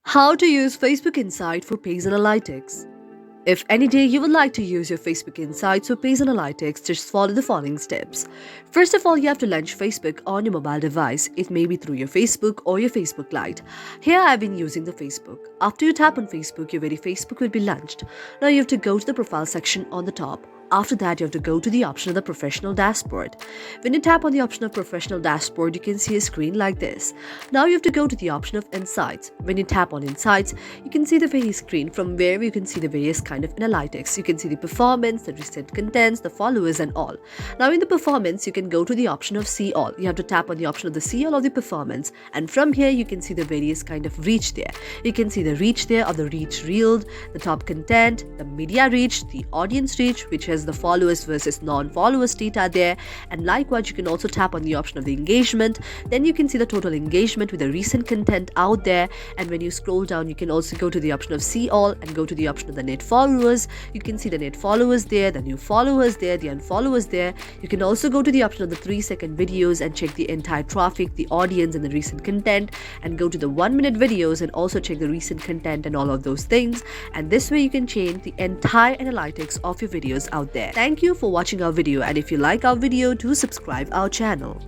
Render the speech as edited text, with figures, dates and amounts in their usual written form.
How to use Facebook Insight for Page Analytics. If any day you would like to use your Facebook Insights for Page Analytics, just follow the following steps. First of all, you have to launch Facebook on your mobile device. It may be through your Facebook or your Facebook Lite. Here I've been using the Facebook. After you tap on Facebook, your very Facebook will be launched. Now you have to go to the profile section on the top. After that, you have to go to the option of the professional dashboard. When you tap on the option of professional dashboard, you can see a screen like this. Now you have to go to the option of insights. When you tap on insights, you can see the very screen from where you can see the various kind of analytics. You can see the performance, the recent contents, the followers and all. Now in the performance, you can go to the option of see all. You have to tap on the option of the see all of the performance, and from here you can see the various kind of reach there. You can see the reach there or the reach reeled, the top content, the media reach, the audience reach, which has the followers versus non-followers data there, and likewise you can also tap on the option of the engagement. Then you can see the total engagement with the recent content out there, and when you scroll down you can also go to the option of see all and go to the option of the net followers. You can see the net followers there, the new followers there, the unfollowers there. You can also go to the option of the 3-second videos and check the entire traffic, the audience and the recent content, and go to the 1-minute videos and also check the recent content and all of those things. And this way you can change the entire analytics of your videos out there. Thank you for watching our video, and if you like our video, do subscribe our channel.